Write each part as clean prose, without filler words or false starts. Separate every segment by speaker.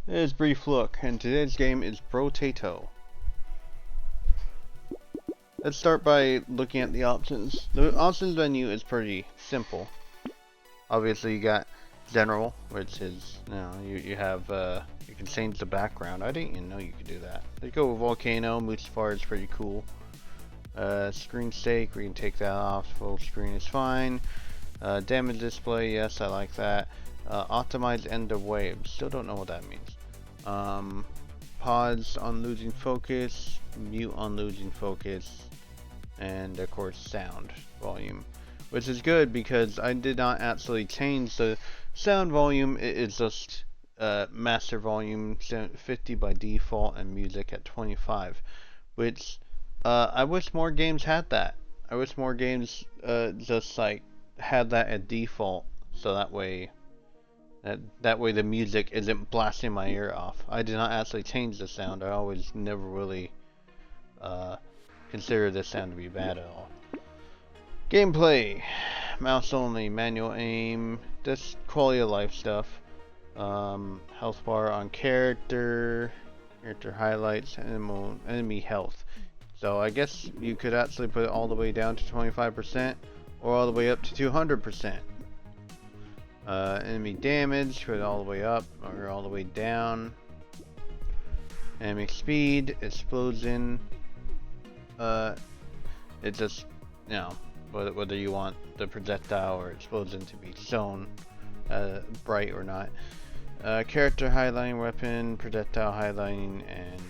Speaker 1: Here's Brief Look, and today's game is Brotato. Let's start by looking at the options. The options menu is pretty simple. Obviously, you got General, which is, you have, you can change the background. I didn't even know you could do that. They go with Volcano, Mustafar is pretty cool. Screen stake, we can take that off. Full screen is fine. Damage display, yes, I like that. Optimize end of wave, still don't know what that means. Pause on losing focus, mute on losing focus, and of course sound volume, which is good because I did not actually change the sound volume. It is just master volume 50 by default and music at 25, which I wish more games had that. I wish more games just like had that at default, so that way the music isn't blasting my ear off. I did not actually change the sound. I always never really consider this sound to be bad at all. Gameplay, mouse only, manual aim, just quality of life stuff. Health bar on character highlights, enemy health. So I guess you could actually put it all the way down to 25% or all the way up to 200%. Enemy damage, put it all the way up or all the way down. Enemy speed, explosion. It just, whether you want the projectile or explosion to be shown bright or not. Character highlighting, weapon, projectile highlighting, and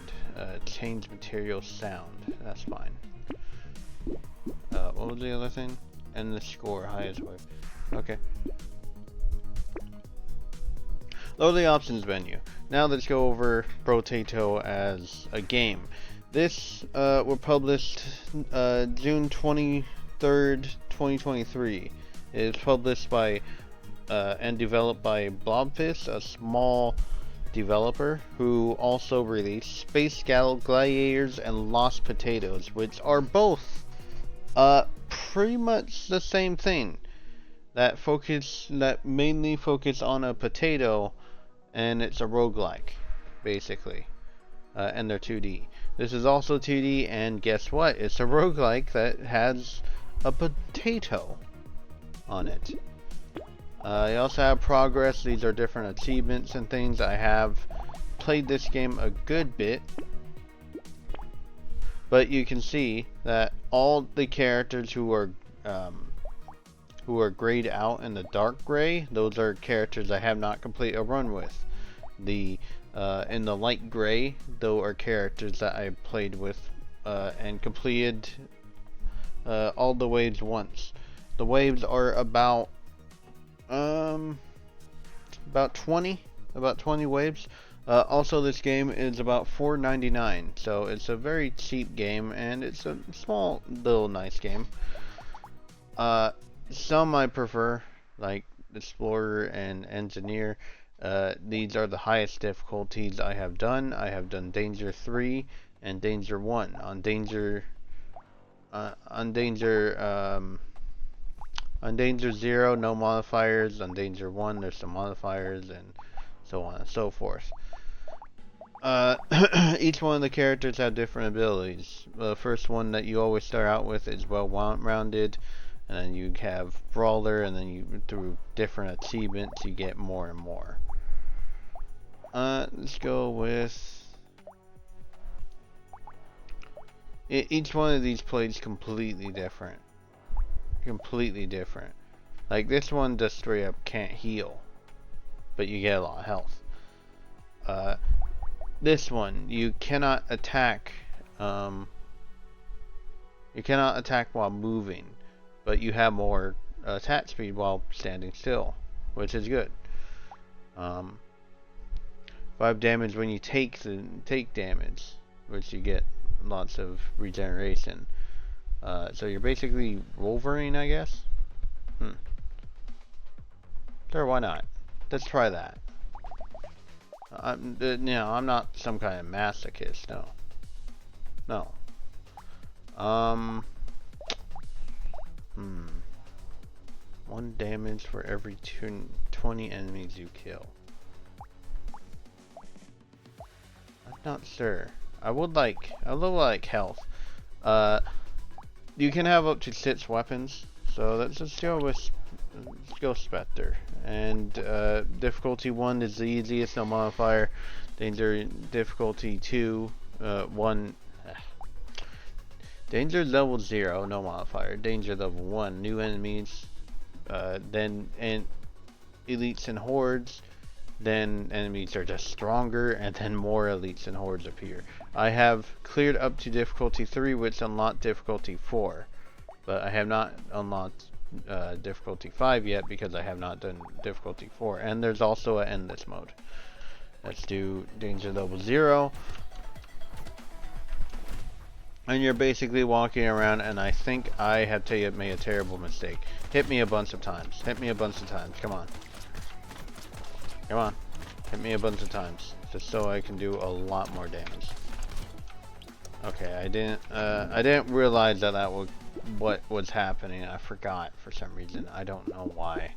Speaker 1: change material sound. That's fine. What was the other thing? And the score, highest wave. Okay. Load the options menu. Now let's go over Brotato as a game. This was published June 23rd, 2023. It is published by and developed by Blobfish, a small developer who also released Space Gladiators and Lost Potatoes, which are both pretty much the same thing. That mainly focus on a potato, and it's a roguelike, basically. And they're 2D. This is also 2D, and guess what? It's a roguelike that has a potato on it. You also have progress. These are different achievements and things. I have played this game a good bit, but you can see that all the characters who are grayed out in the dark gray, those are characters I have not completed a run with. In the light gray, those are characters that I played with and completed all the waves once. The waves are about 20 waves. Also, this game is about $4.99, so it's a very cheap game, and it's a small little nice game. Some I prefer, like Explorer and Engineer. These are the highest difficulties I have done. I have done Danger 3 and Danger 1. On Danger 0, no modifiers. On Danger 1, there's some modifiers, and so on and so forth. Each one of the characters have different abilities. The first one that you always start out with is well-rounded. And then you have Brawler, and then through different achievements, you get more and more. Let's go with... Each one of these plays completely different. Completely different. Like, this one just straight up can't heal, but you get a lot of health. This one, you cannot attack, while moving. But you have more attack speed while standing still, which is good. 5 damage when you take damage, which you get lots of regeneration. So you're basically Wolverine, I guess. Sure, why not? Let's try that. I'm not some kind of masochist. No. 1 damage for every 20 enemies you kill. Not sure. I would like health. Uh, you can have up to 6 weapons, so let's just go with Spectre. And difficulty 1 is the easiest, no modifier. Danger difficulty 2, 1. Danger level 0, no modifier. Danger level 1, new enemies. Then elites and hordes. Then enemies are just stronger, and then more elites and hordes appear. I have cleared up to difficulty 3, which unlocked difficulty 4. But I have not unlocked difficulty 5 yet because I have not done difficulty 4. And there's also an endless mode. Let's do danger level 0. And you're basically walking around, and I think I have made a terrible mistake. Hit me a bunch of times. Hit me a bunch of times. Come on. Come on. Hit me a bunch of times. Just so I can do a lot more damage. Okay, I didn't realize that was what was happening. I forgot for some reason. I don't know why.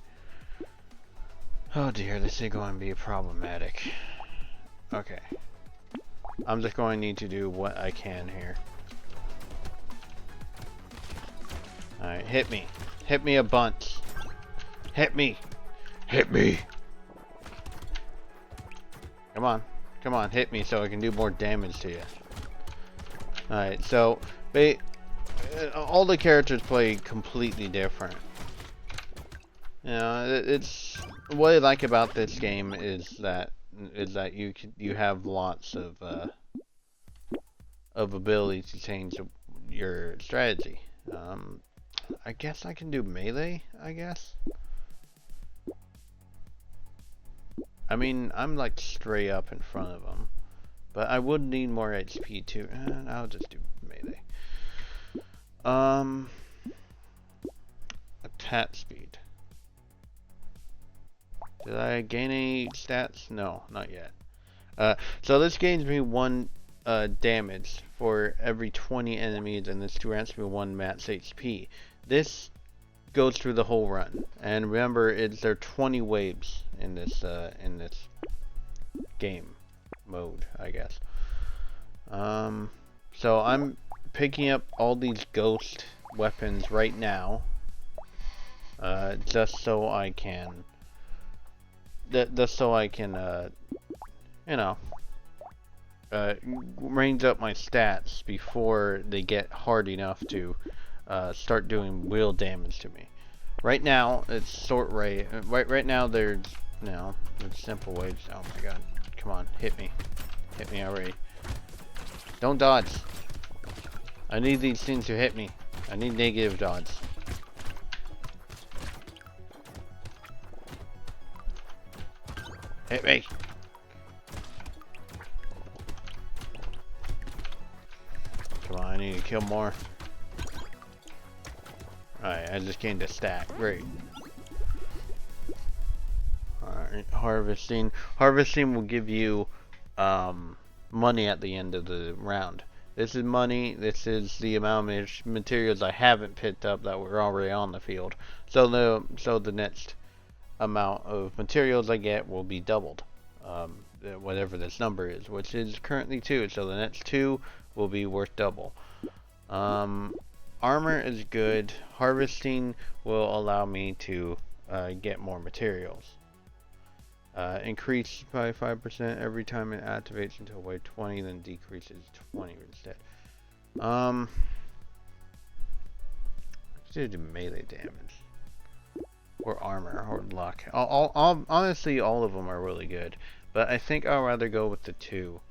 Speaker 1: Oh dear, this is going to be problematic. Okay. I'm just going to need to do what I can here. Alright, hit me. Hit me a bunch. Hit me. Hit me. Come on. Come on, hit me so I can do more damage to you. Alright, so all the characters play completely different. You know, it's what I like about this game is that you have lots of ability to change your strategy. I guess I can do melee, I guess. I mean, I'm like straight up in front of them. But I would need more HP too. I'll just do melee. Attack speed. Did I gain any stats? No, not yet. So this gains me 1 damage for every 20 enemies, and this grants me 1 max HP. This goes through the whole run, and remember, there are 20 waves in this game mode, I guess. So I'm picking up all these ghost weapons right now, just so I can, you know, range up my stats before they get hard enough to start doing real damage to me. Right now, it's sort rate. Right now, there's it's simple waves. Oh my god! Come on, hit me already. Don't dodge. I need these things to hit me. I need negative dodge. Hit me. Come on, I need to kill more. Alright, I just gained a stack. Great. Alright, harvesting. Harvesting will give you money at the end of the round. This is money. This is the amount of materials I haven't picked up that were already on the field. So the next amount of materials I get will be doubled. Whatever this number is, which is currently 2. So the next 2 will be worth double. Armor is good. Harvesting will allow me to get more materials. Increase by 5% every time it activates until weight 20, then decreases 20 instead. Let's do melee damage. Or armor, or luck. Honestly, all of them are really good. But I think I'll rather go with the 2.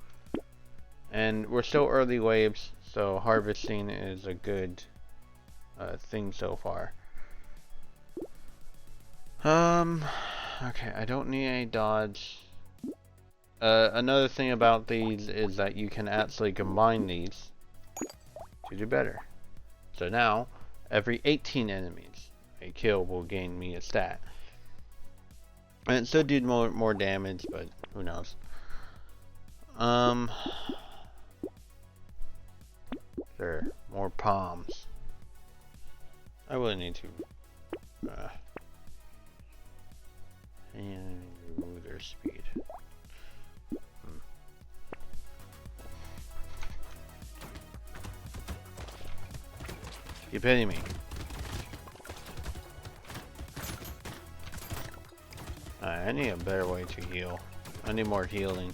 Speaker 1: And we're still early waves, so harvesting is a good thing so far. Okay, I don't need any dodge. Another thing about these is that you can actually combine these to do better. So now, every 18 enemies a kill will gain me a stat. And it still did more damage, but who knows. There, more palms. I really need to and remove their speed. You kidding me? I need a better way to heal. I need more healing.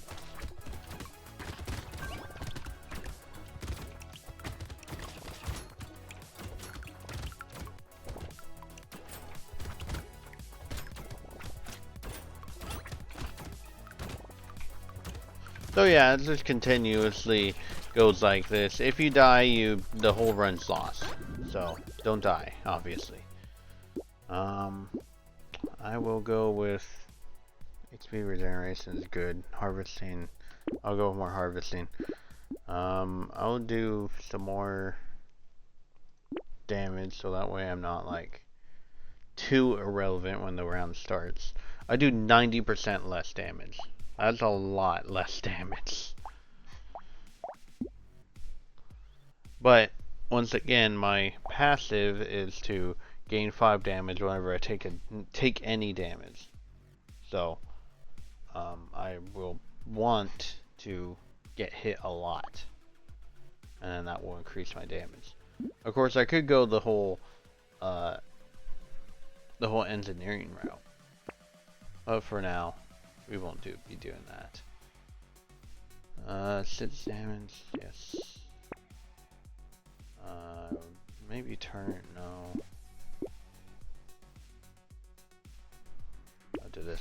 Speaker 1: So yeah, it just continuously goes like this. If you die, the whole run's lost. So don't die, obviously. I will go with XP regeneration is good. Harvesting, I'll go with more harvesting. I'll do some more damage so that way I'm not like too irrelevant when the round starts. I do 90% less damage. That's a lot less damage. But once again, my passive is to gain 5 damage whenever I take any damage. So I will want to get hit a lot, and then that will increase my damage. Of course, I could go the whole engineering route, but for now, we won't be doing that. 6 damage, yes. Maybe turn, no. I'll do this.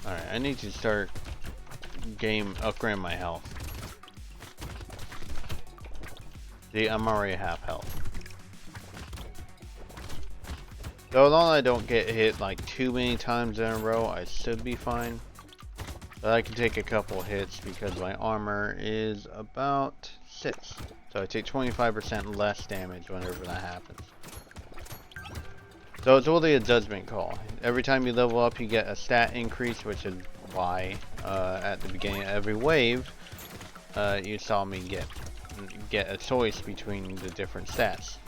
Speaker 1: Alright, I need to start upgrading my health. See, I'm already half health. So as long as I don't get hit like too many times in a row, I should be fine. But I can take a couple hits because my armor is about 6. So I take 25% less damage whenever that happens. So it's really a judgment call. Every time you level up, you get a stat increase, which is why at the beginning of every wave, you saw me get a choice between the different stats.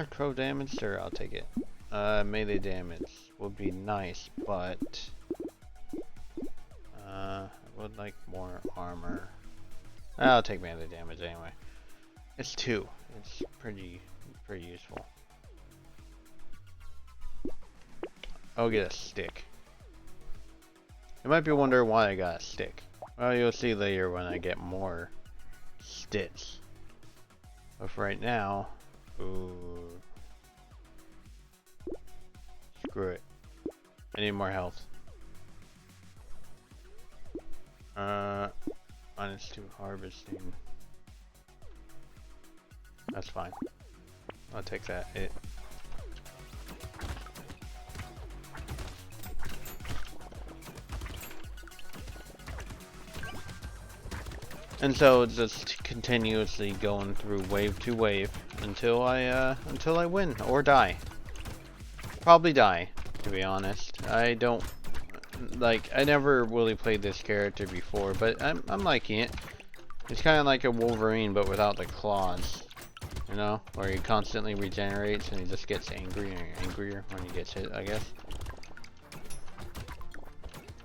Speaker 1: Crow damage, sure, I'll take it. Melee damage would be nice, but I would like more armor. I'll take melee damage anyway. It's 2. It's pretty useful. I'll get a stick. You might be wondering why I got a stick. Well, you'll see later when I get more sticks. But for right now, ooh, screw it. I need more health. -2 harvesting. That's fine. I'll take that hit. And so it's just continuously going through wave to wave until I win or die. Probably die, to be honest. I don't like. I never really played this character before, but I'm liking it. It's kind of like a Wolverine, but without the claws. You know, where he constantly regenerates and he just gets angrier and angrier when he gets hit, I guess.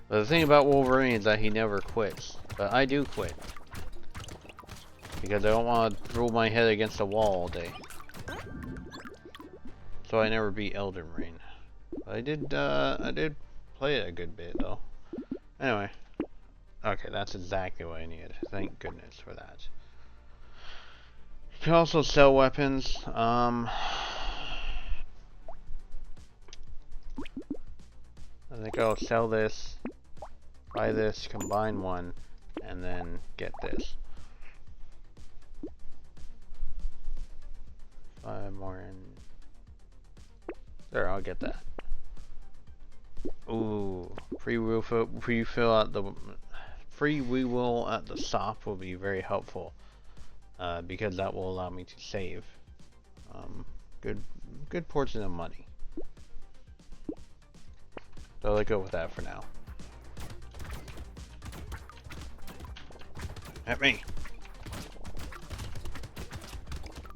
Speaker 1: But the thing about Wolverine is that he never quits. But I do quit. Because I don't want to throw my head against the wall all day. So I never beat Elden Ring. But I did play it a good bit though. Anyway. Okay, that's exactly what I needed. Thank goodness for that. You can also sell weapons. I think I'll sell this, buy this, combine one, and then get this. 5 more in. There, I'll get that. Ooh, free refill at the shop will be very helpful. Because that will allow me to save good portion of money. So I'll go with that for now. At me.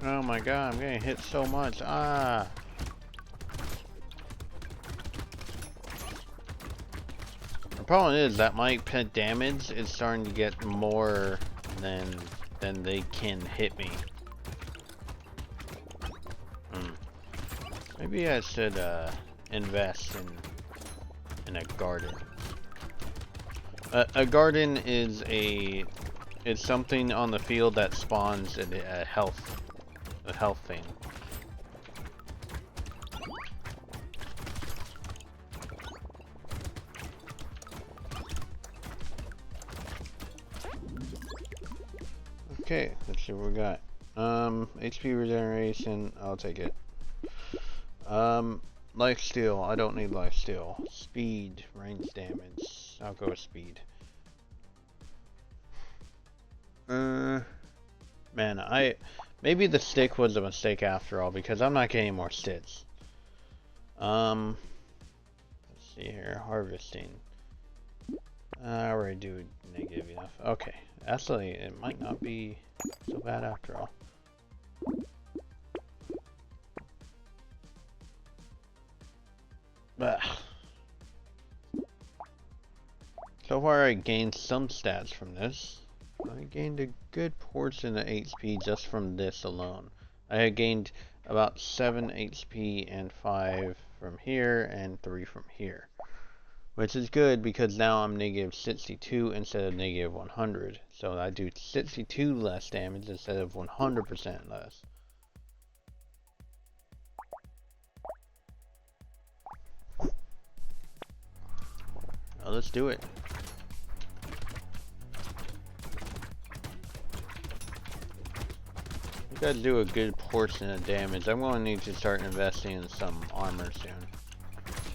Speaker 1: Oh my god, I'm getting hit so much. Ah. The problem is that my pet damage is starting to get more than they can hit me. Maybe I should invest in a garden. A garden is it's something on the field that spawns a health thing. Okay, let's see what we got. HP regeneration, I'll take it. Life steal, I don't need life steal. Speed, range damage, I'll go with speed. Man, maybe the stick was a mistake after all, because I'm not getting more sticks. Let's see here, harvesting. I already do negative enough. Okay, actually, it might not be so bad after all. But so far, I gained some stats from this. I gained a good portion of HP just from this alone. I had gained about 7 HP and 5 from here and 3 from here. Which is good because now I'm negative 62 instead of negative 100. So I do 62 less damage instead of 100% less. Well, let's do it. You guys do a good portion of damage. I'm going to need to start investing in some armor soon.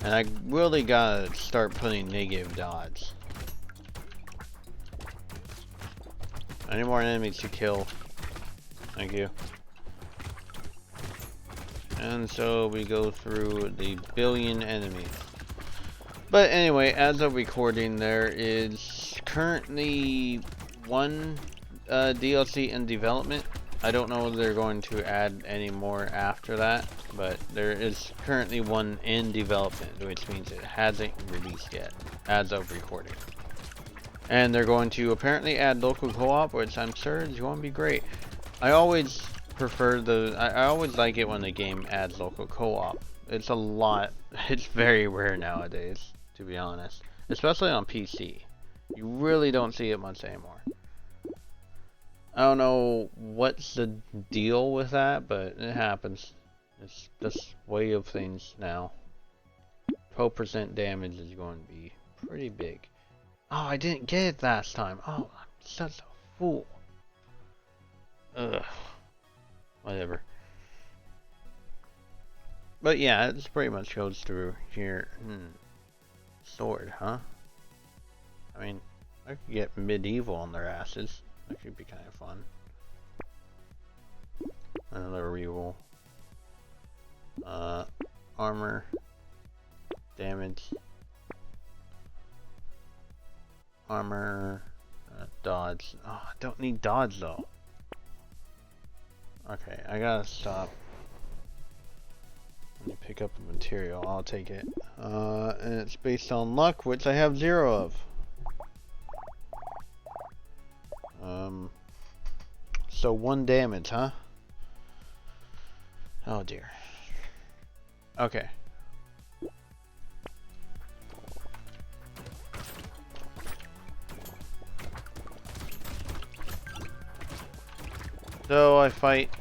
Speaker 1: And I really gotta start putting negative dodge. Any more enemies to kill? Thank you. And so we go through the billion enemies. But anyway, as of recording, there is currently one DLC in development. I don't know if they're going to add any more after that, but there is currently one in development, which means it hasn't released yet, as of recording. And they're going to apparently add local co-op, which I'm sure is going to be great. I always prefer I always like it when the game adds local co-op. It's very rare nowadays, to be honest. Especially on PC. You really don't see it much anymore. I don't know what's the deal with that, but it happens. It's this way of things now. 12% damage is going to be pretty big. Oh, I didn't get it last time. Oh, I'm such a fool. Ugh. Whatever. But yeah, it pretty much goes through here. Sword, huh? I mean, I could get medieval on their asses. That could be kind of fun. Another reroll. Armor. Damage. Armor. Dodge. Oh, I don't need dodge though. Okay, I gotta stop. Let me pick up a material. I'll take it. And it's based on luck, which I have 0 of. So 1 damage, huh? Oh dear. Okay. So I fight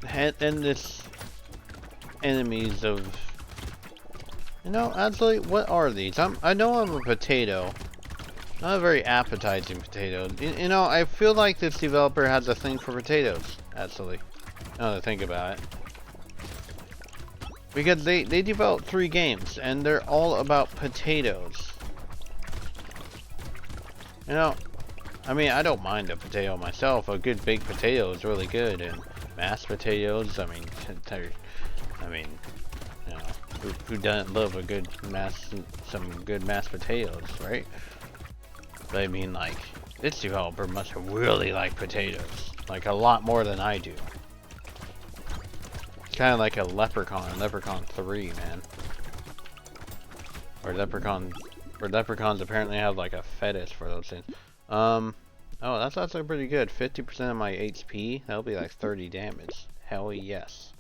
Speaker 1: endless enemies of... You know, actually, what are these? I know I'm a potato. Not a very appetizing potato. You know, I feel like this developer has a thing for potatoes, actually. Now that I think about it. Because they developed 3 games, and they're all about potatoes. You know, I mean, I don't mind a potato myself. A good big potato is really good, and mashed potatoes, I mean, you know, who doesn't love a good some good mashed potatoes, right? But I mean, like, this developer must really like potatoes. Like, a lot more than I do. It's kind of like a Leprechaun 3, man. Or Leprechaun Or leprechauns apparently have like a fetish for those things. Oh, that's actually pretty good. 50% of my HP. That'll be like 30 damage. Hell yes.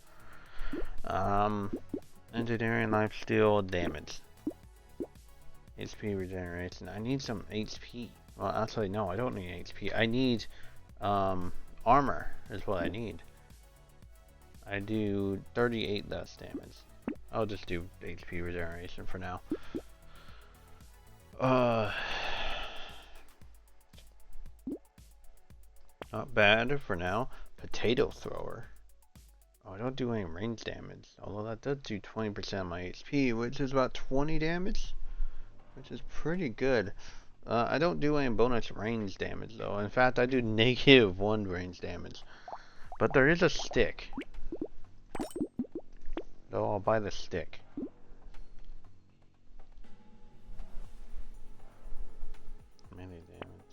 Speaker 1: Engineering, lifesteal, damage. HP regeneration. I need some HP. Well, actually, no, I don't need HP. I need, armor is what I need. I do 38 less damage. I'll just do HP regeneration for now. Not bad for now. Potato thrower. Oh, I don't do any range damage. Although that does do 20% of my HP, which is about 20 damage. Which is pretty good. I don't do any bonus range damage though. In fact, I do -1 range damage. But there is a stick. So I'll buy the stick. Melee damage.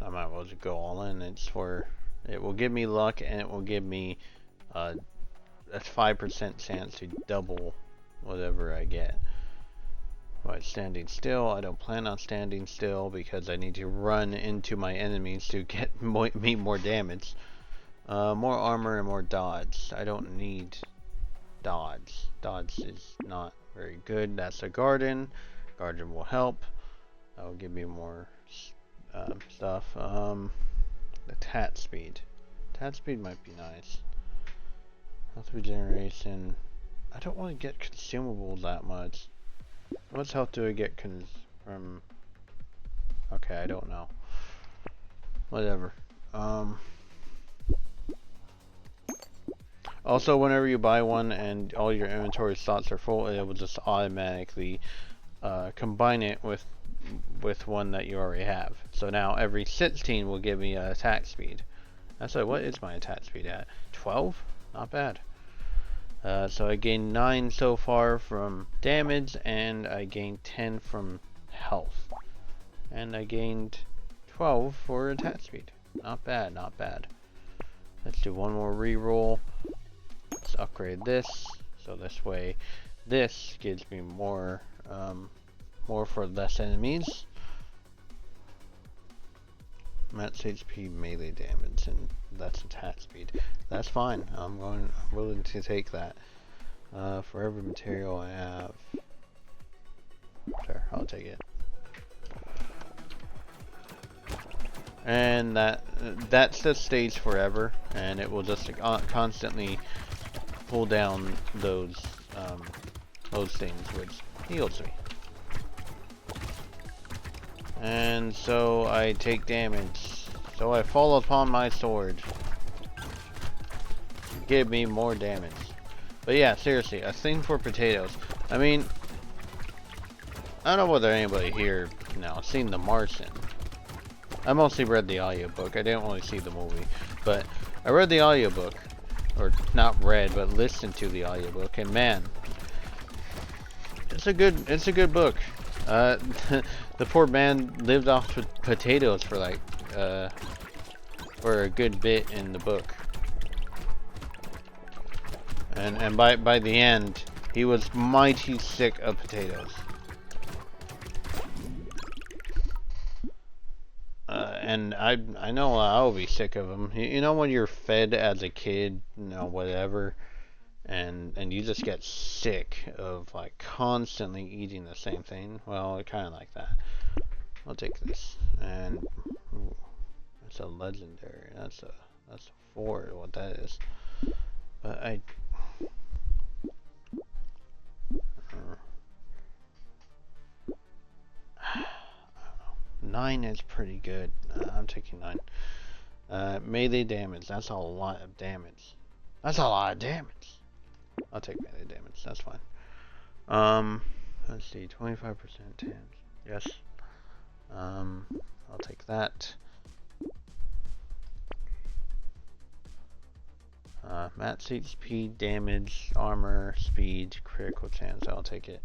Speaker 1: I might as well just go all in. It's for, it will give me luck and it will give me a 5% chance to double whatever I get. By standing still, I don't plan on standing still because I need to run into my enemies to get me more damage. More armor and more dodge. I don't need dodge. Dodge is not very good. That's a garden. Garden will help. That will give me more stuff. Attack speed. Attack speed might be nice. Health regeneration. I don't want to get consumables that much. How much health do I get from... Okay, I don't know. Whatever. Also, whenever you buy one and all your inventory slots are full, it will just automatically combine it with one that you already have. So now every 16 will give me an attack speed. Actually, what is my attack speed at? 12? Not bad. So I gained 9 so far from damage, and I gained 10 from health. And I gained 12 for attack speed. Not bad, not bad. Let's do one more reroll. Let's upgrade this. So this way, this gives me more for less enemies. Max HP, melee damage, and that's attack speed. That's fine. I'm willing to take that. For every material I have, sure, I'll take it. And that just stays forever, and it will just constantly pull down those things, which heals me. And so I take damage. So I fall upon my sword. Give me more damage. But yeah, seriously, a thing for potatoes. I mean, I don't know whether anybody here now seen The Martian. I mostly read the audiobook. I didn't really see the movie. But I read the audiobook. Or not read, but listened to the audiobook. And man, it's a good book. The poor man lived off potatoes for like for a good bit in the book, and by the end he was mighty sick of potatoes. And I know I'll be sick of them. You know when you're fed as a kid, you know, whatever, and you just get sick of like constantly eating the same thing. Well, kind of like that. I'll take this, and ooh, that's a legendary. That's a 4. What that is, but I don't know. 9 is pretty good. I'm taking 9. Melee damage. That's a lot of damage. That's a lot of damage. I'll take melee damage. That's fine. Let's see. 25% chance. Yes. I'll take that. Max HP, damage, armor, speed, critical chance. I'll take it.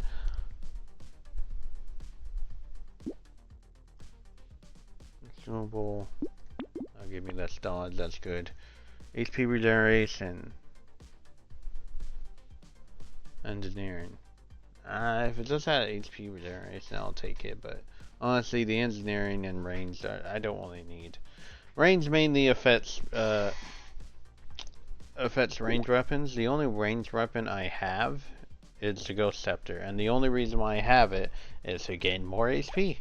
Speaker 1: Consumable. That'll give me less dodge. That's good. HP regeneration. Engineering. If it does have HP regeneration, I'll take it, but honestly, the engineering and range, I don't really need. Range mainly affects ranged weapons. The only ranged weapon I have is the Ghost Scepter, and the only reason why I have it is to gain more HP.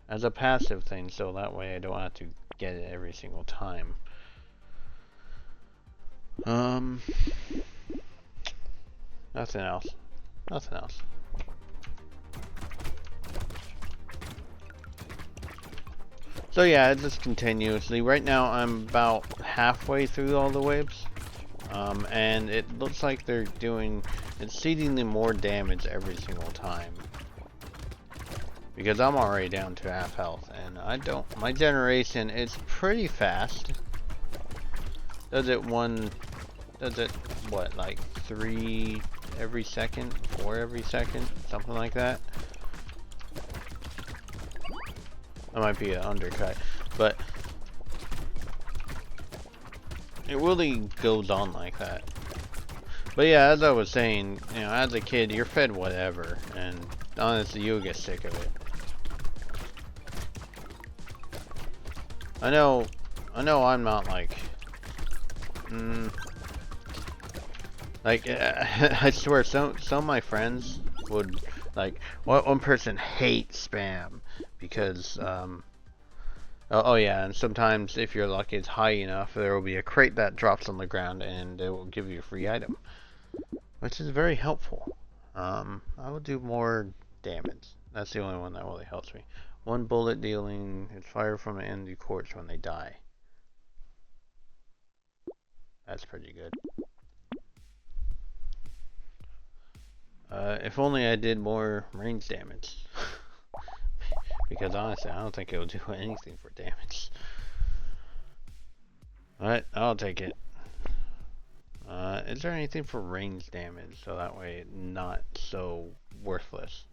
Speaker 1: As a passive thing, so that way I don't have to get it every single time. Nothing else. Nothing else. So yeah, it's just continuously. Right now I'm about halfway through all the waves. And it looks like they're doing exceedingly more damage every single time. Because I'm already down to half health, and my generation is pretty fast. Does it what, like 3 every second, 4 every second, something like that? That might be an undercut, but it really goes on like that. But yeah, as I was saying, you know, as a kid, you're fed whatever, and honestly, you'll get sick of it. I know I'm not like, I swear, some of my friends would, like, one person hates spam, because, oh yeah, and sometimes if your luck is high enough, there will be a crate that drops on the ground, and it will give you a free item, which is very helpful. I will do more damage. That's the only one that really helps me. 1 bullet dealing, it's fire from an enemy corpse when they die. That's pretty good. If only I did more range damage. Because honestly, I don't think it'll do anything for damage. Alright, I'll take it. Is there anything for range damage, so that way it's not so worthless?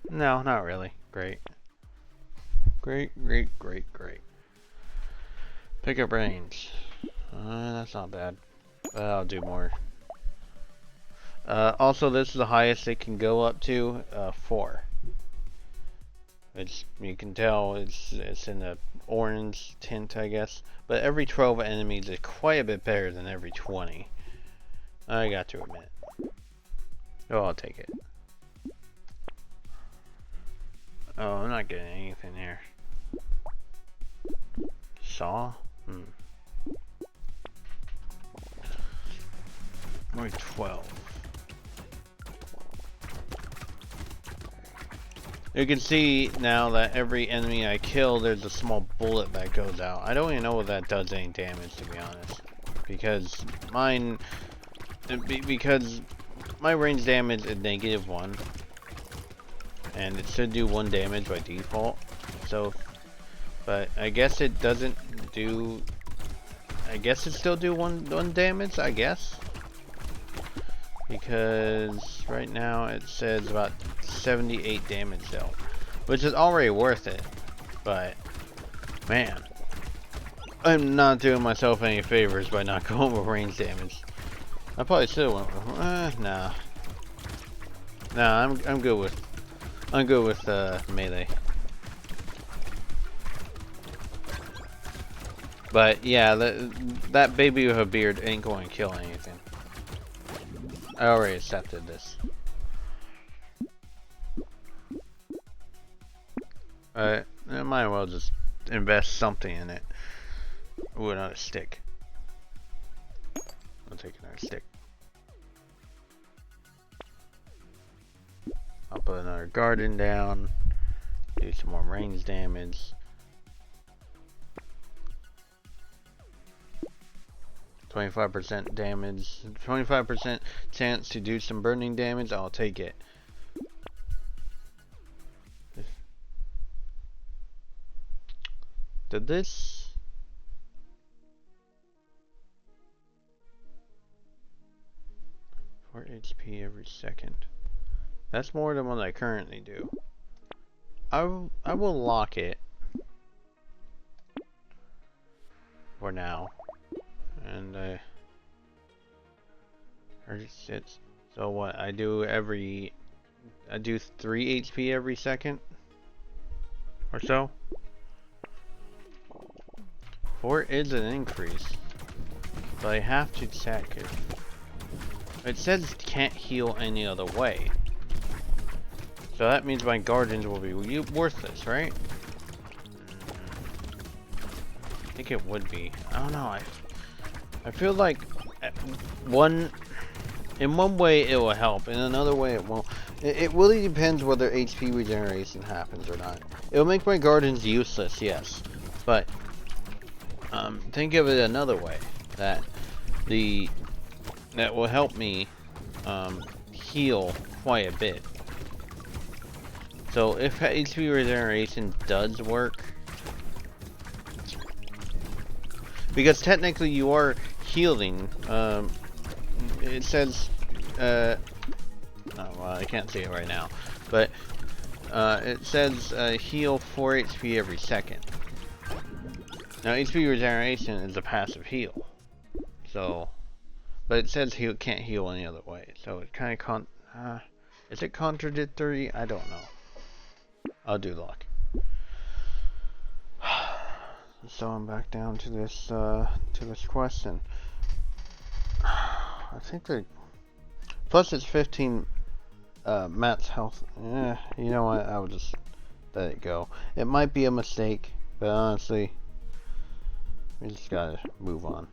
Speaker 1: No, not really. Great. Great. Pick up range. That's not bad. I'll do more. Also, this is the highest it can go up to, 4. Which you can tell it's in the orange tint, I guess. But every 12 enemies is quite a bit better than every 20. I got to admit. Oh, I'll take it. Oh, I'm not getting anything here. Saw? Only 12. You can see now that every enemy I kill, there's a small bullet that goes out. I don't even know if that does any damage, to be honest. Because because my range damage is -1. And it should do 1 damage by default. So, but I guess it doesn't do, I guess it still do one damage, I guess. Because right now it says about 78 damage though, which is already worth it, but man, I'm not doing myself any favors by not going with range damage. I probably should have went with, nah, I'm good with melee. But yeah, that baby with a beard ain't going to kill anything. I already accepted this. I might as well just invest something in it. Ooh, another stick. I'll take another stick. I'll put another garden down. Do some more range damage. 25% damage. 25% chance to do some burning damage. I'll take it. Did this? For HP every second. That's more than what I currently do. I will lock it for now. And 36. So what? I do 3 HP every second or so. 4 is an increase, but I have to check it. It says can't heal any other way. So that means my guardians will be worthless, right? I think it would be. I don't know. I feel like in one way it will help, in another way it won't. It really depends whether HP regeneration happens or not. It will make my guardians useless, yes, but think of it another way that will help me heal quite a bit. So if HP regeneration does work, because technically you are healing, it says, oh, well, I can't see it right now, but it says heal 4 HP every second. Now HP regeneration is a passive heal, so, but it says can't heal any other way, so it kind of is it contradictory? I don't know. I'll do luck. So I'm back down to this question. I think plus it's 15 Matt's health. You know what? I will just let it go. It might be a mistake, but honestly, we just gotta move on.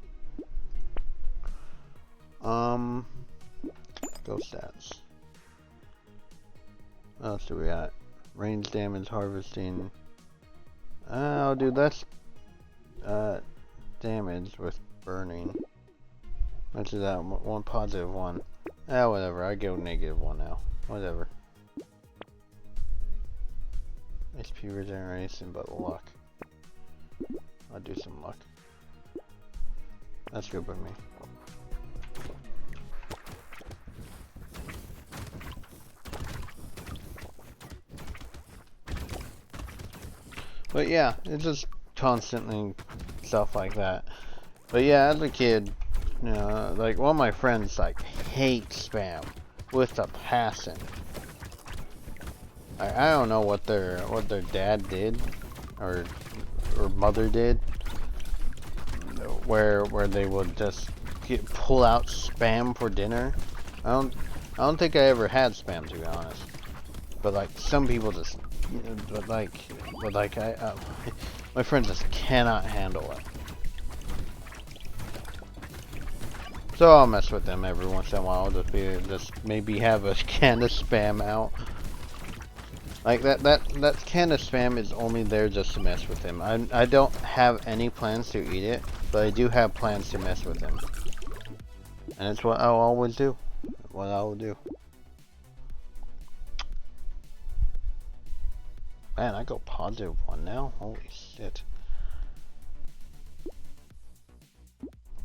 Speaker 1: Go stats. What else do we got? Range damage, harvesting. I'll do less damage with burning. Let's do that. One positive one. Whatever. I go -1 now. Whatever. HP regeneration, but luck. I'll do some luck. That's good with me. But yeah, it's just constantly stuff like that. But yeah, as a kid, you know, like one of my friends like hates spam with a passion. I don't know what their dad did or mother did, where they would just pull out spam for dinner. I don't think I ever had spam, to be honest. But like some people just, but like my friends just cannot handle it. So I'll mess with them every once in a while. Just maybe have a can of spam out. Like that can of spam is only there just to mess with him. I don't have any plans to eat it, but I do have plans to mess with him. And it's what I'll always do. What I will do. Man, I go +1 now. Holy shit.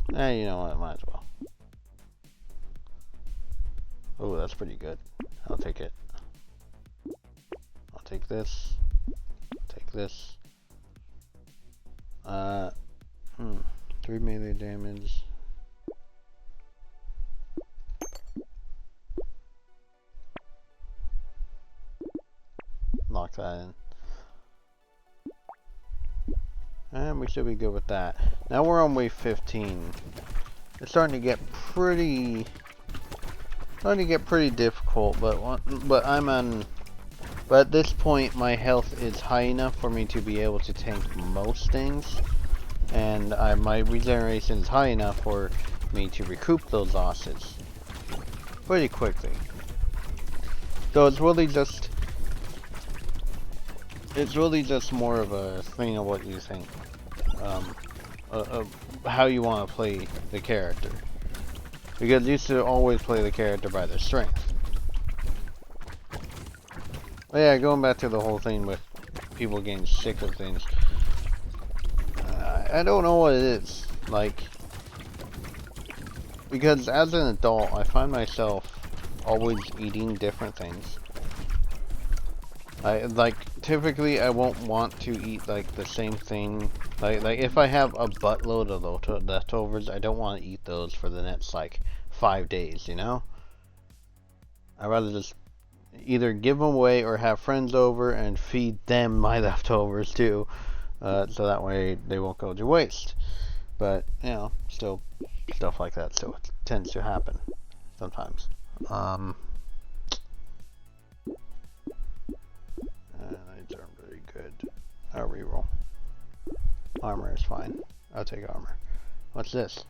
Speaker 1: You know what? Might as well. Oh, that's pretty good. I'll take it. I'll take this. Take this. 3 melee damage. Lock that in. And we should be good with that. Now we're on wave 15. It's starting to get pretty difficult, but at this point my health is high enough for me to be able to tank most things, and my regeneration is high enough for me to recoup those losses pretty quickly. So it's really just more of a thing of what you think, of how you want to play the character. Because you should always play the character by their strength. But yeah, going back to the whole thing with people getting sick of things. I don't know what it is. Like, because as an adult, I find myself always eating different things. Typically I won't want to eat like the same thing. Like if I have a buttload of leftovers, I don't want to eat those for the next like 5 days, you know? I'd rather just either give them away or have friends over and feed them my leftovers too, so that way they won't go to waste. But, you know, still stuff like that still tends to happen sometimes. These aren't very good. I'll reroll. Armor is fine. I'll take armor. What's this?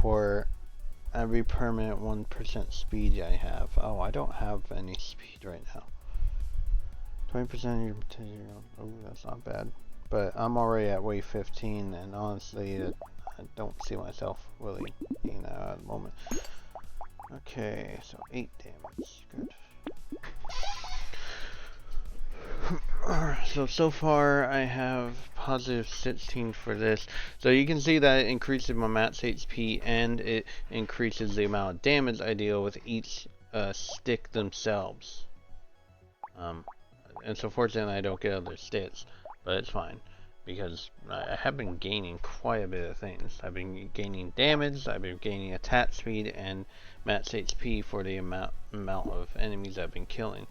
Speaker 1: For every permanent 1% speed I have. Oh, I don't have any speed right now. 20% of your material. Oh, that's not bad. But I'm already at wave 15, and honestly, I don't see myself really being that at the moment. Okay, so 8 damage. Good. So far I have positive 16 for this. So you can see that it increases my max HP and it increases the amount of damage I deal with each stick themselves. And so fortunately I don't get other stats, but it's fine because I have been gaining quite a bit of things. I've been gaining damage, I've been gaining attack speed and max HP for the amount of enemies I've been killing.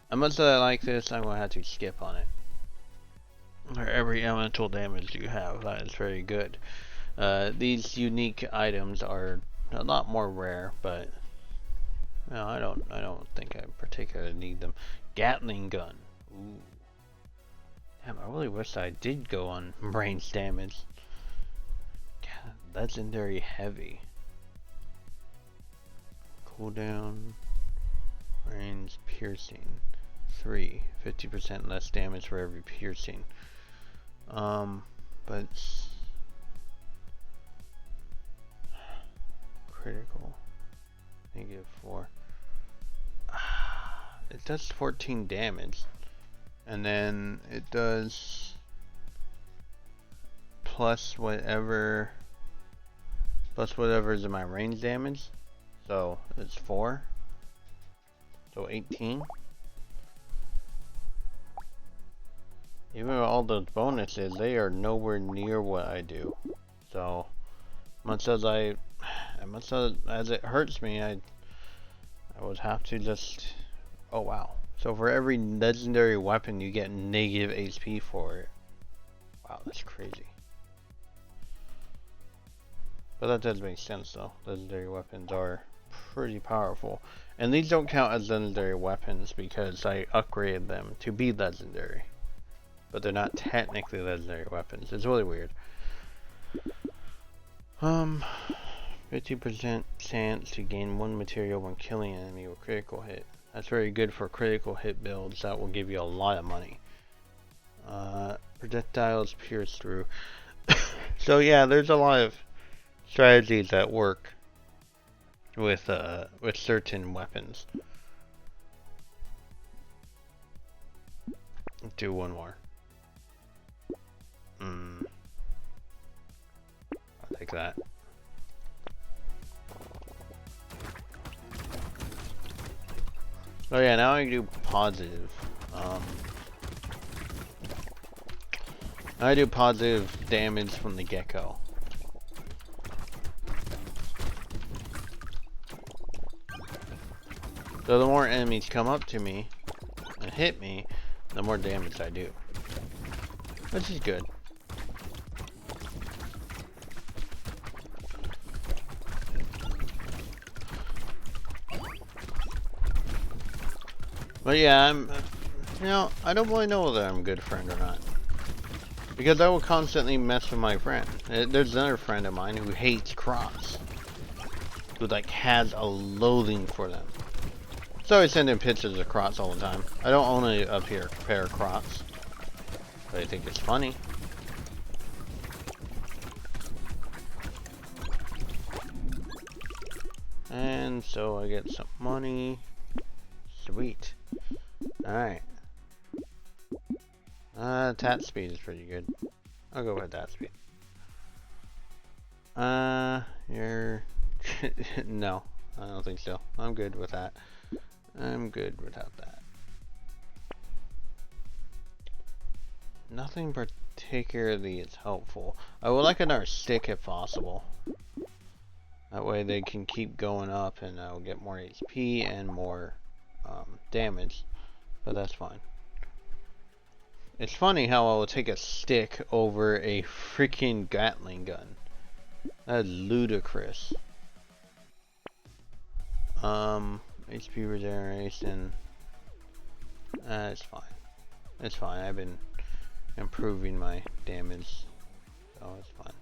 Speaker 1: As much as I like this, I'm going to have to skip on it. For every elemental damage you have, that is very good. These unique items are a lot more rare, but no, I don't think I particularly need them. Gatling gun. Ooh. Damn, I really wish I did go on range damage. God, legendary heavy. Cooldown. Range piercing. 50% less damage for every piercing. But critical. -4. It does 14 damage. And then it does plus whatever is in my range damage. So it's 4. So 18. Even with all those bonuses, they are nowhere near what I do. So much as it hurts me, I would have to just. Oh wow! So for every legendary weapon, you get negative HP for it. Wow, that's crazy. But that does make sense though. Legendary weapons are pretty powerful. And these don't count as legendary weapons because I upgraded them to be legendary. But they're not technically legendary weapons. It's really weird. 50% chance to gain 1 material when killing an enemy with critical hit. That's very good for critical hit builds. That will give you a lot of money. Projectiles pierce through. So yeah, there's a lot of strategies that work with certain weapons. Do one more. I'll take that. Oh yeah, now I can do positive. I do positive damage from the gecko. So the more enemies come up to me and hit me, the more damage I do. Which is good. But yeah, I don't really know whether I'm a good friend or not. Because I will constantly mess with my friend. There's another friend of mine who hates crocs. Who like has a loathing for them. So I send him pictures of crocs all the time. I don't own a pair of crocs. But I think it's funny. And so I get some money. Sweet. Alright. Attack speed is pretty good. I'll go with attack speed. You're... No, I don't think so. I'm good with that. I'm good without that. Nothing particularly is helpful. I would like another stick if possible. That way they can keep going up and I'll get more HP and more damage. But that's fine. It's funny how I will take a stick over a freaking Gatling gun. That is ludicrous. HP regeneration. It's fine. It's fine. I've been improving my damage, so it's fine.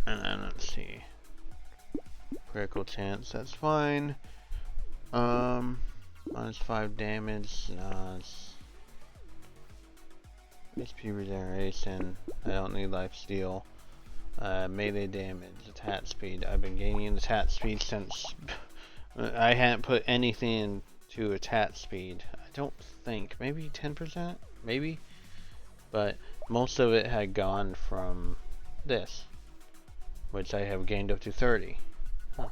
Speaker 1: And then let's see. Critical chance, that's fine. Minus 5 damage. HP regeneration. I don't need life steal. Melee damage, attack speed. I've been gaining attack speed since I hadn't put anything into attack speed. I don't think. Maybe 10%? Maybe? But most of it had gone from this, which I have gained up to 30. Huh.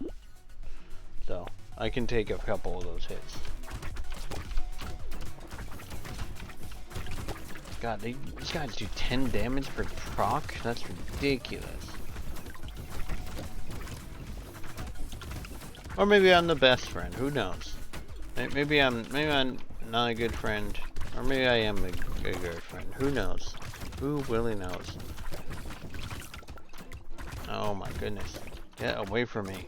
Speaker 1: So, I can take a couple of those hits. God, these guys do 10 damage per proc? That's ridiculous. Or maybe I'm the best friend, who knows? Maybe I'm not a good friend. Or maybe I am a good friend. Who knows? Who really knows? Oh my goodness. Get away from me.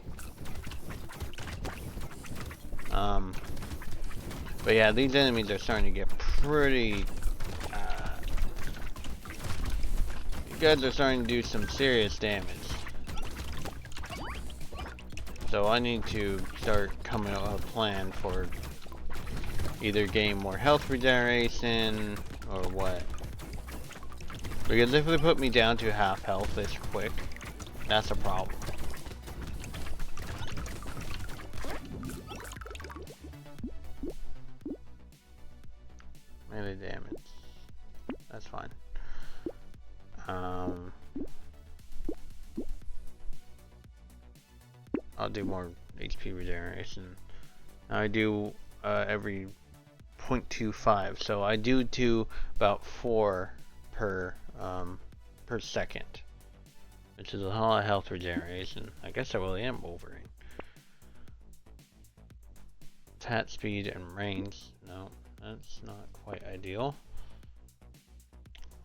Speaker 1: But yeah, these enemies are starting to get pretty... you guys are starting to do some serious damage. So I need to start coming up with a plan for either getting more health regeneration or what. Because if they put me down to half health this quick, that's a problem. Melee damage. That's fine. I'll do more HP regeneration. I do every 0.25, so I do about 4 per second, which is a lot of health regeneration. I guess I really am Wolverine. Attack speed and range. No, that's not quite ideal.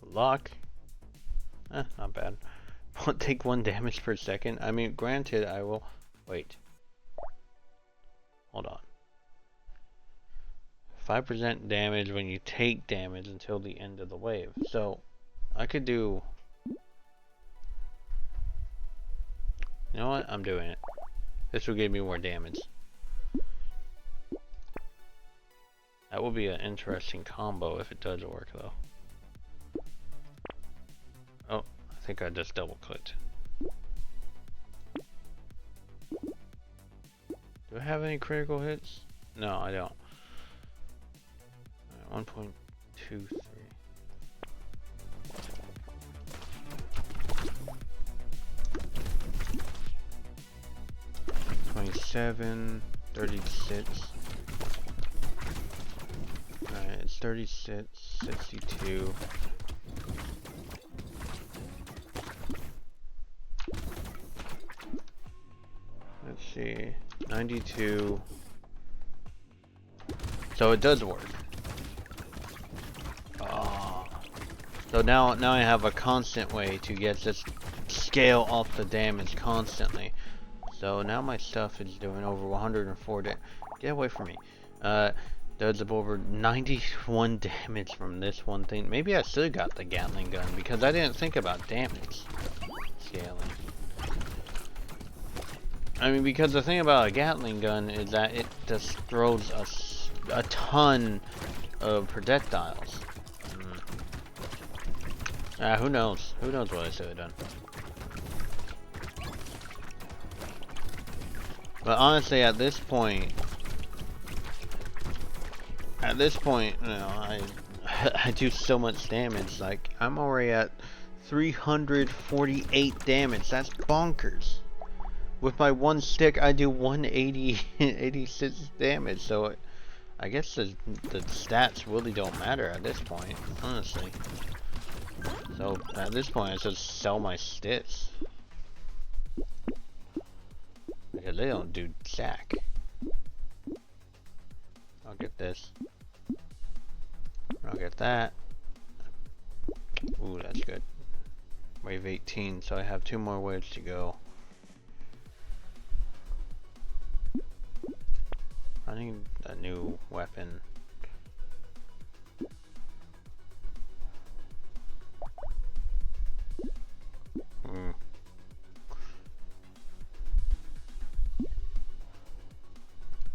Speaker 1: Lock. Not bad. Won't take 1 damage per second. I mean, granted, I will... Wait. Hold on. 5% damage when you take damage until the end of the wave. So, I could do... You know what? I'm doing it. This will give me more damage. That will be an interesting combo if it does work, though. Oh, I think I just double clicked. Do I have any critical hits? No, I don't. 1.23. 27, 36. Alright, it's 36, 62. Let's see, 92. So it does work. So now I have a constant way to get this scale off the damage constantly. So now my stuff is doing over 104 damage. Get away from me. Does over 91 damage from this one thing. Maybe I should have got the Gatling gun because I didn't think about damage scaling. I mean, because the thing about a Gatling gun is that it just throws a ton of projectiles. Who knows? Who knows what I should have done? But honestly, at this point, you know, I do so much damage. Like, I'm already at 348 damage. That's bonkers. With my one stick, I do 186 damage. So I guess the stats really don't matter at this point, honestly. So at this point, I just sell my stats because they don't do jack. I'll get this. I'll get that. Ooh, that's good. Wave 18, so I have 2 more waves to go. I need a new weapon.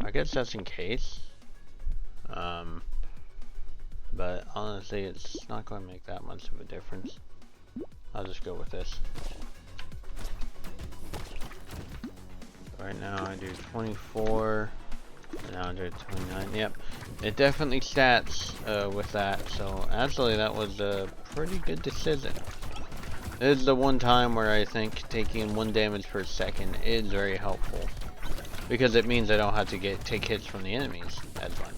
Speaker 1: I guess that's in case. But honestly, it's not going to make that much of a difference. I'll just go with this. Right now I do 24, and now I do 29. Yep, it definitely stats with that. So actually, that was a pretty good decision. This is the one time where I think taking 1 damage per second is very helpful, because it means I don't have to take hits from the enemies as much.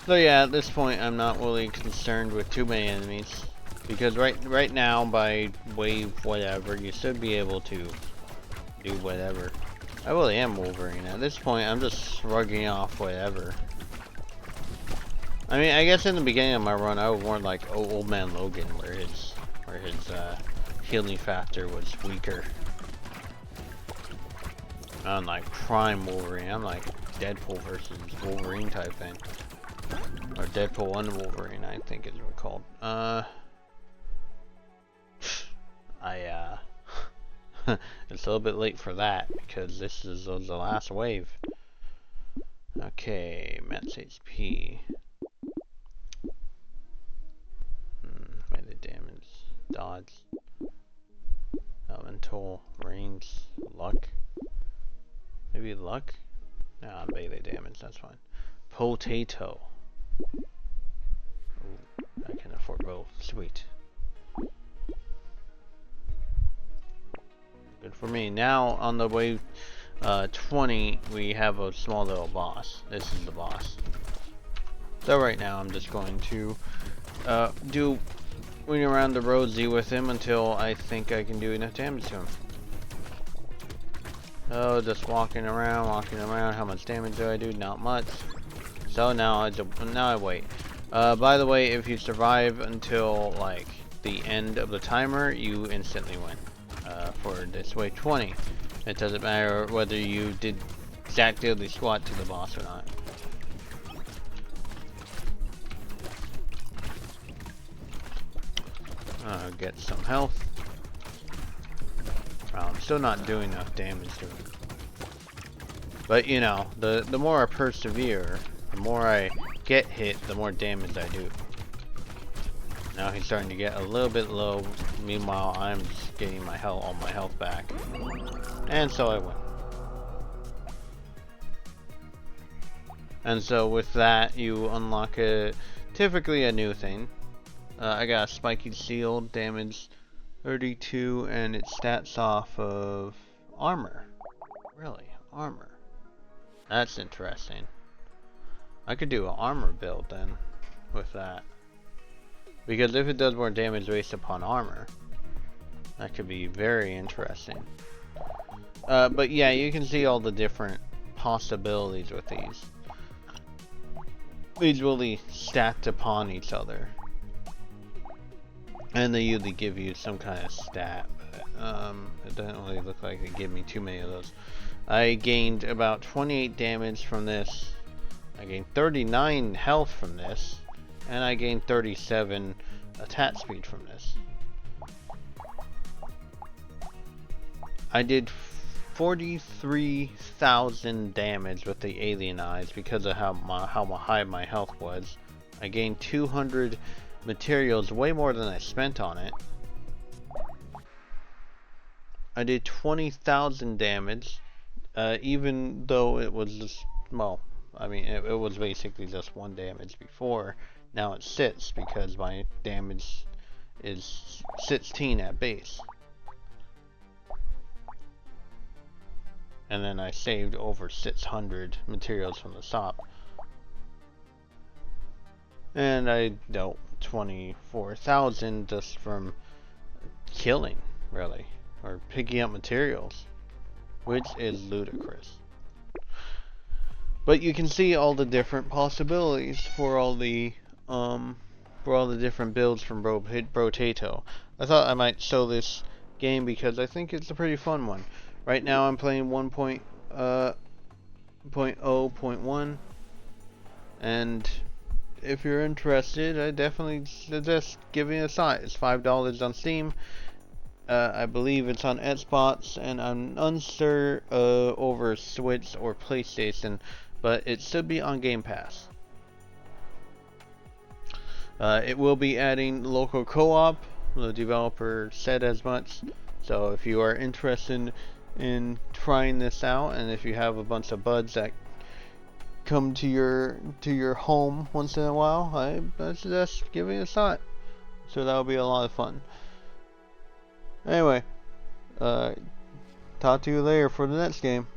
Speaker 1: So yeah, at this point I'm not really concerned with too many enemies, because right now by wave whatever you should be able to do whatever. I really am Wolverine. At this point I'm just shrugging off whatever. I mean, I guess in the beginning of my run I was more like Old Man Logan, where his healing factor was weaker. I'm like Prime Wolverine. I'm like Deadpool versus Wolverine type thing. Or Deadpool and Wolverine, I think is what it's called. It's a little bit late for that, because this is the last wave. Okay, max HP. Melee damage, dodge, elemental, range, luck. Maybe luck? Nah, melee damage, that's fine. Potato. Ooh, I can afford both. Sweet. Good for me. Now on the wave 20, we have a small little boss. This is the boss. So right now I'm just going to do wing around the Rosie with him until I think I can do enough damage to him. Oh, just walking around. How much damage do I do? Not much. So now I wait. By the way, if you survive until like the end of the timer, you instantly win. For this wave 20, it doesn't matter whether you did Jack Daily Squat to the boss or not. Get some health. I'm still not doing enough damage to him. But you know, the more I persevere, the more I get hit, the more damage I do. Now he's starting to get a little bit low. Meanwhile, I'm just getting all my health back. And so I win. And so with that, you unlock typically a new thing. I got a spiky shield, damage 32, and it stats off of armor. Really? Armor. That's interesting. I could do an armor build then with that. Because if it does more damage based upon armor, that could be very interesting. But yeah, you can see all the different possibilities with these. These really stacked upon each other. And they usually give you some kind of stat, but it doesn't really look like they give me too many of those. I gained about 28 damage from this. I gained 39 health from this. And I gained 37 attack speed from this. I did 43,000 damage with the alien eyes because of how high my health was. I gained 200 materials, way more than I spent on it. I did 20,000 damage, even though it was just, well, I mean, it was basically just 1 damage before. Now it's 6 because my damage is 16 at base. and then I saved over 600 materials from the shop. And I dealt 24,000 just from killing, really, or picking up materials, which is ludicrous. But you can see all the different possibilities for all the different builds from Brotato. I thought I might show this game because I think it's a pretty fun one. Right now I'm playing 1.0.1, and if you're interested, I definitely suggest giving it a shot. It's $5 on Steam. I believe it's on Xbox, and I'm unsure over Switch or PlayStation, but it should be on Game Pass. It will be adding local co-op. The developer said as much. So if you are interested in trying this out, and if you have a bunch of buds that come to your home once in a while, I suggest giving it a shot. So that'll be a lot of fun. Anyway, talk to you later for the next game.